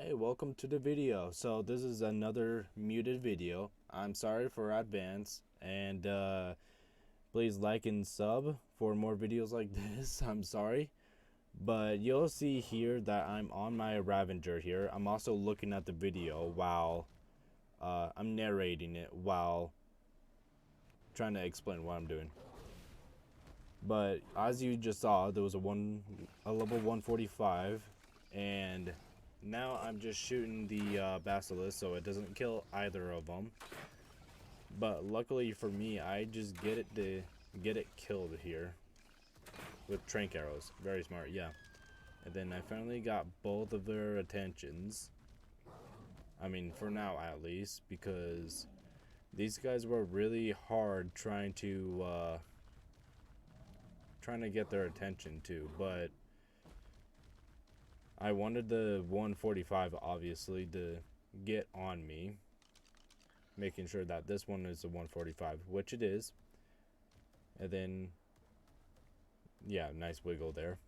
Hey, welcome to the video. So this is another muted video. I'm sorry for advance, and please like and sub for more videos like this. I'm sorry, but you'll see here that I'm on my Ravager here. I'm also looking at the video while I'm narrating it while trying to explain what I'm doing. But as you just saw, there was a level 145, and now I'm just shooting the basilisk so it doesn't kill either of them. But luckily for me, I just get it killed here with trank arrows. Very smart, yeah. And then I finally got both of their attentions. I mean, for now at least, because these guys were really hard trying to get their attention too, but I wanted the 145 obviously to get on me, making sure that this one is the 145, which it is. And then, yeah, nice wiggle there.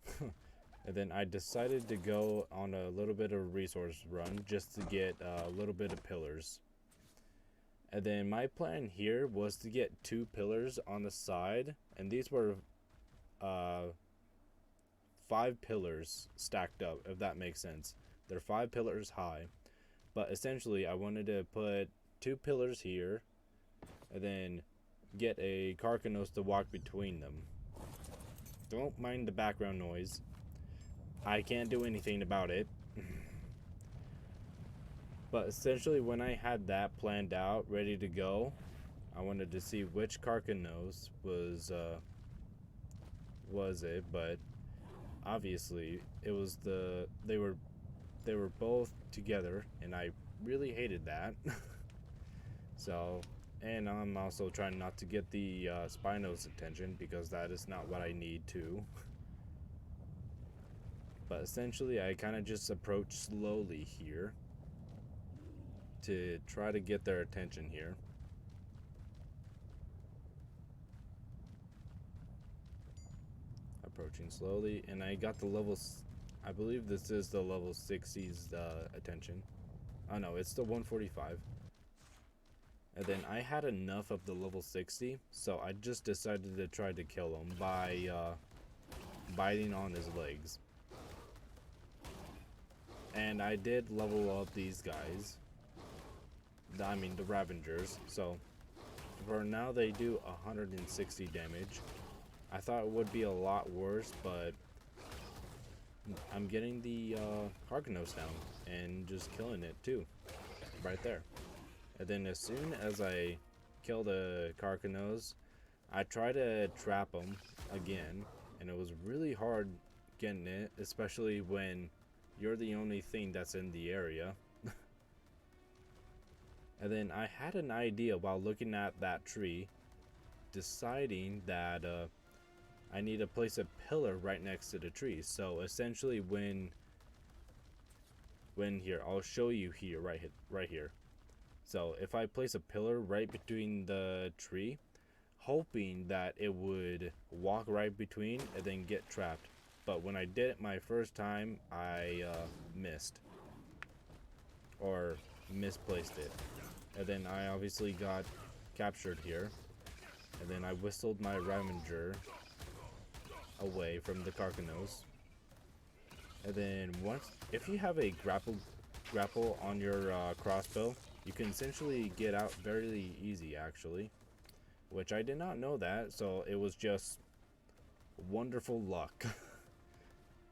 And then I decided to go on a little bit of a resource run just to get a little bit of pillars. And then my plan here was to get 2 pillars on the side, and these were 5 pillars stacked up, if that makes sense. They're 5 pillars high, but essentially I wanted to put 2 pillars here and then get a karkinos to walk between them. Don't mind the background noise. I can't do anything about it. But essentially when I had that planned out, ready to go, I wanted to see which karkinos was it, but obviously it was they were both together, and I really hated that. So, and I'm also trying not to get the Spinos attention, because that is not what I need to. But essentially I kind of just approach slowly here to try to get their attention here. Approaching slowly, and I got the levels. I believe this is the level 60's attention. Oh no, it's the 145. And then I had enough of the level 60, so I just decided to try to kill him by biting on his legs. And I did level up these guys. I mean the Ravengers. So for now they do 160 damage. I thought it would be a lot worse, but I'm getting the karkinos down and just killing it too, right there. And then as soon as I kill the karkinos, I try to trap them again, and it was really hard getting it, especially when you're the only thing that's in the area. And then I had an idea while looking at that tree, deciding that I need to place a pillar right next to the tree. So essentially when here, I'll show you here, right here. So if I place a pillar right between the tree, hoping that it would walk right between and then get trapped. But when I did it my first time, I missed. Or misplaced it. And then I obviously got captured here. And then I whistled my Ravager away from the karkinos. And then if you have a grapple on your crossbow, you can essentially get out very easy, actually, which I did not know that, so it was just wonderful luck.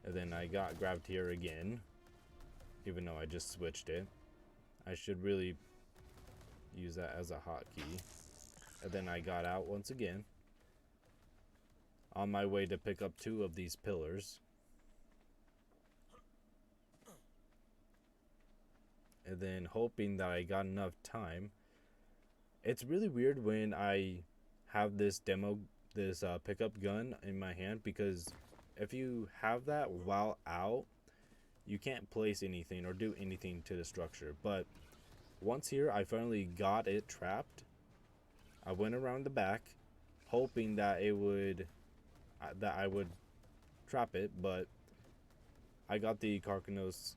And then I got grabbed here again, even though I just switched it. I should really use that as a hotkey. And then I got out once again, on my way to pick up 2 of these pillars. And then hoping that I got enough time. It's really weird when I have this pickup gun in my hand, because if you have that while out, you can't place anything or do anything to the structure. But once here, I finally got it trapped. I went around the back, hoping that I would trap it, but I got the karkinos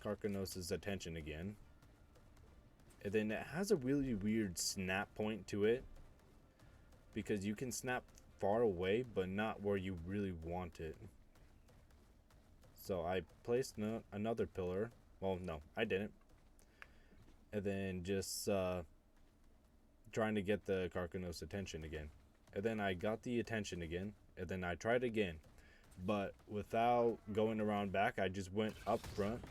karkinos' attention again. And then it has a really weird snap point to it, because you can snap far away but not where you really want it. So I placed another pillar. Well, no, I didn't. And then just trying to get the karkinos' attention again. And then I got the attention again. And then I tried again. But without going around back, I just went up front.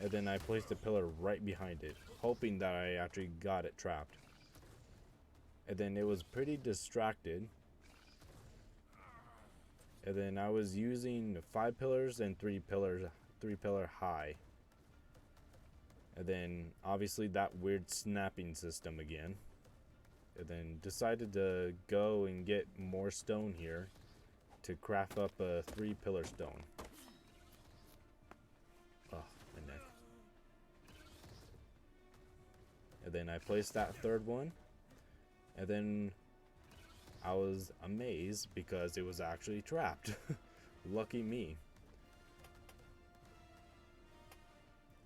And then I placed a pillar right behind it, hoping that I actually got it trapped. And then it was pretty distracted. And then I was using 5 pillars and 3 pillar high. And then obviously that weird snapping system again. And then decided to go and get more stone here to craft up a 3 pillar stone. Oh, my neck. And then I placed that 3rd one. And then I was amazed because it was actually trapped. Lucky me.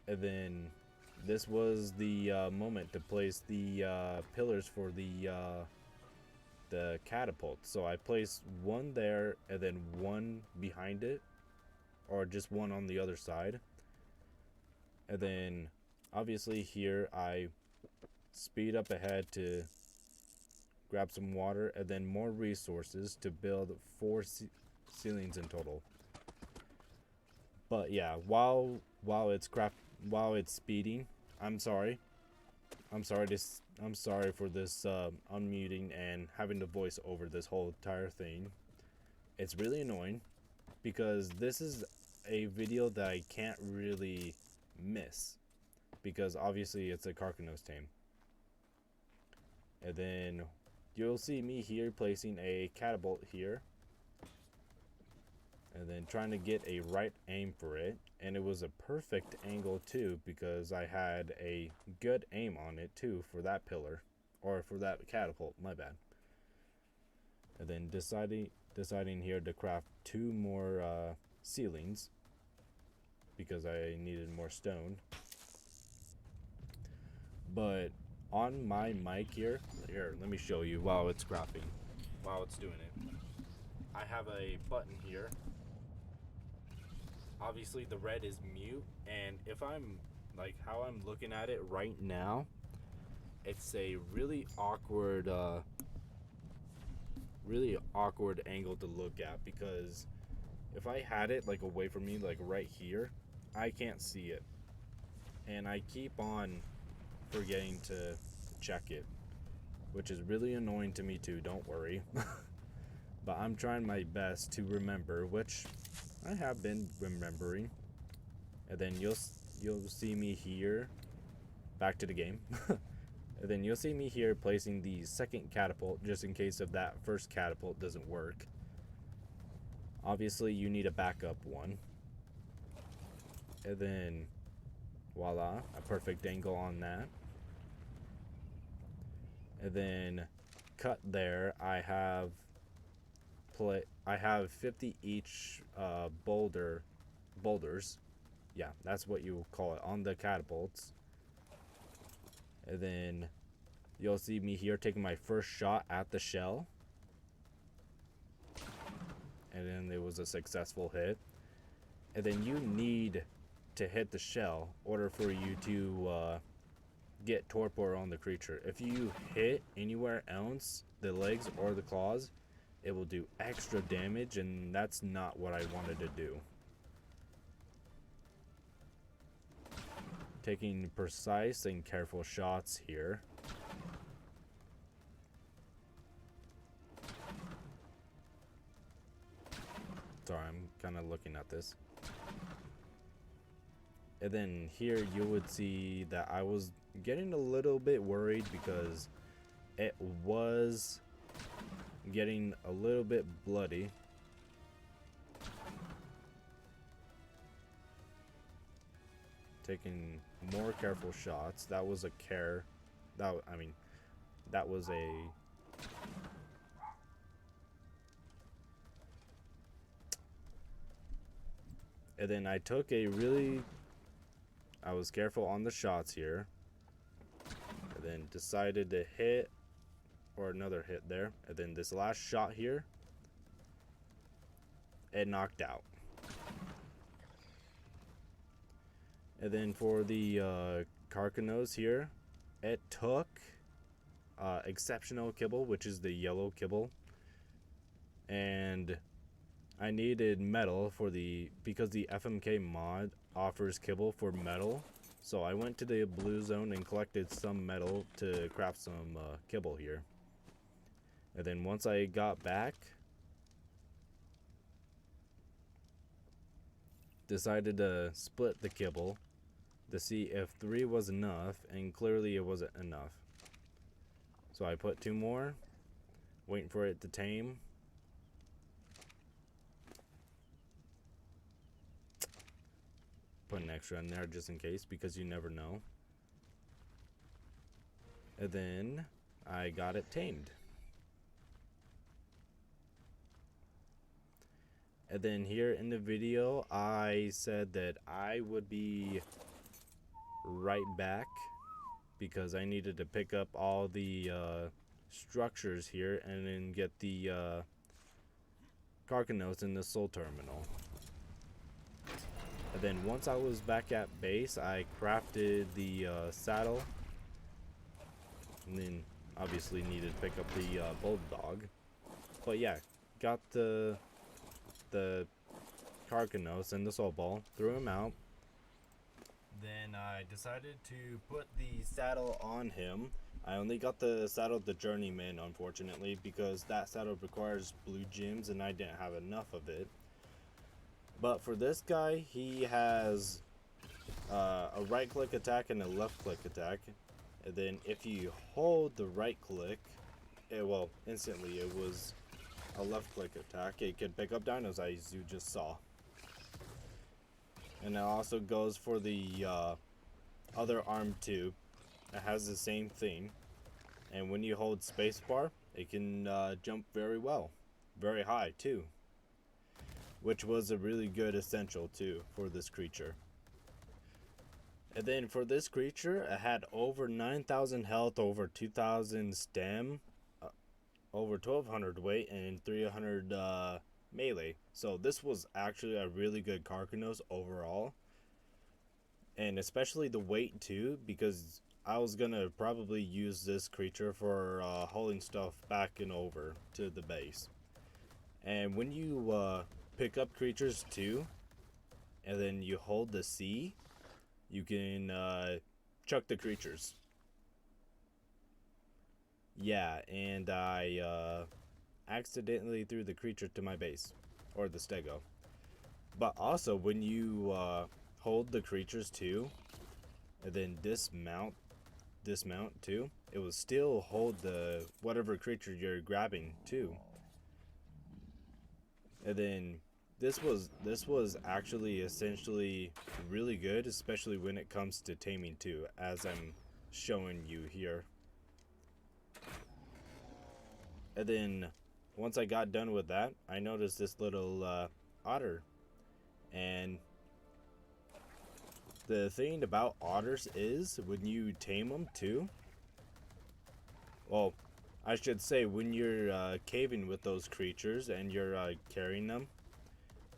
And then this was the moment to place the pillars for the catapult. So I placed one there and then one behind it, or just one on the other side. And then obviously here I speed up ahead to grab some water and then more resources to build 4 ceilings in total. But yeah, while it's speeding, I'm sorry for this unmuting and having to voice over this whole entire thing. It's really annoying because this is a video that I can't really miss, because obviously it's a karkinos tame. And then you'll see me here placing a catapult here, and then trying to get a right aim for it. And it was a perfect angle too, because I had a good aim on it too for that pillar, or for that catapult, my bad. And then deciding here to craft 2 more ceilings because I needed more stone. But on my mic here, let me show you while it's crafting, while it's doing it. I have a button here. Obviously the red is mute, and if I'm like how I'm looking at it right now, it's a really awkward angle to look at, because if I had it like away from me, like right here, I can't see it, and I keep on forgetting to check it, which is really annoying to me too, don't worry. But I'm trying my best to remember, which I have been remembering. And then you'll see me here, back to the game. And then you'll see me here placing the 2nd catapult, just in case if that 1st catapult doesn't work. Obviously you need a backup one. And then voila, a perfect angle on that. And then cut there, I have 50 each boulders. Yeah, that's what you call it, on the catapults. And then you'll see me here taking my first shot at the shell. And then it was a successful hit. And then you need to hit the shell in order for you to get torpor on the creature. If you hit anywhere else, the legs or the claws, it will do extra damage, and that's not what I wanted to do. Taking precise and careful shots here. Sorry, I'm kind of looking at this. And then here you would see that I was getting a little bit worried because it was getting a little bit bloody. Taking more careful shots. That was a care. That was a and then I took a really I was careful on the shots here. And then decided to hit, or another hit there. And then this last shot here, it knocked out. And then for the karkinos here, it took exceptional kibble, which is the yellow kibble. And I needed metal for because the FMK mod offers kibble for metal. So I went to the blue zone and collected some metal to craft some kibble here. And then once I got back, decided to split the kibble to see if 3 was enough, and clearly it wasn't enough. So I put 2 more, waiting for it to tame. Put an extra in there just in case, because you never know. And then I got it tamed. And then here in the video, I said that I would be right back because I needed to pick up all the structures here and then get the karkinos in the soul terminal. And then once I was back at base, I crafted the saddle, and then obviously needed to pick up the bulldog. But yeah, got the karkinos and the soul ball, threw him out. Then I decided to put the saddle on him. I only got the saddle the journeyman, unfortunately, because that saddle requires blue gems and I didn't have enough of it. But for this guy, he has a right click attack and a left click attack. And then if you hold the right click, instantly it was a left click attack. It could pick up dinos, as you just saw. And it also goes for the other arm too. It has the same thing. And when you hold spacebar, it can jump very well. Very high too. Which was a really good essential too for this creature. And then for this creature, it had over 9,000 health, over 2,000 stem, over 1,200 weight, and 300 melee. So this was actually a really good karkinos overall. And especially the weight too, because I was gonna probably use this creature for hauling stuff back and over to the base. And when you pick up creatures too, and then you hold the C, you can chuck the creatures. Yeah, and I accidentally threw the creature to my base, or the stego. But also when you hold the creatures too, and then dismount too, it will still hold the whatever creature you're grabbing too. And then this was actually essentially really good, especially when it comes to taming too, as I'm showing you here. And then once I got done with that, I noticed this little otter. And the thing about otters is when you tame them too, well, I should say when you're caving with those creatures and you're carrying them,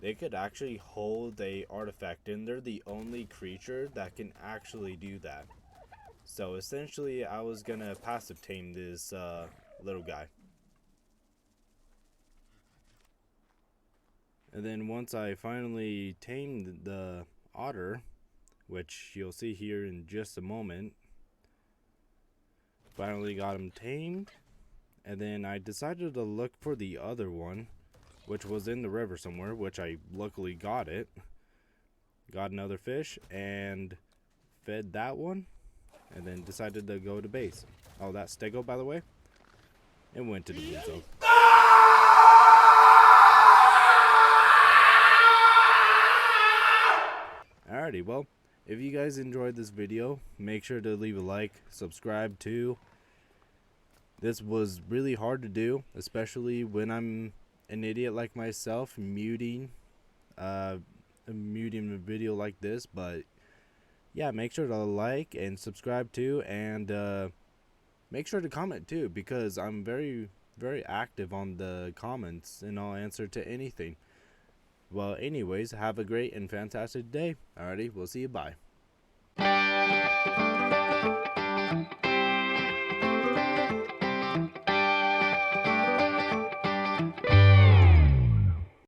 they could actually hold a artifact, and they're the only creature that can actually do that. So essentially I was gonna passive tame this little guy. And then once I finally tamed the otter, which you'll see here in just a moment, finally got him tamed. And then I decided to look for the other one, which was in the river somewhere, which I luckily got it. Got another fish and fed that one, and then decided to go to base. Oh, that's stego, by the way. And went to the blue zone. Alrighty, well, if you guys enjoyed this video, make sure to leave a like, subscribe too. This was really hard to do, especially when I'm an idiot like myself, muting a video like this. But yeah, make sure to like and subscribe too, and make sure to comment too, because I'm very, very active on the comments and I'll answer to anything. Well, anyways, have a great and fantastic day. Alrighty, we'll see you. Bye.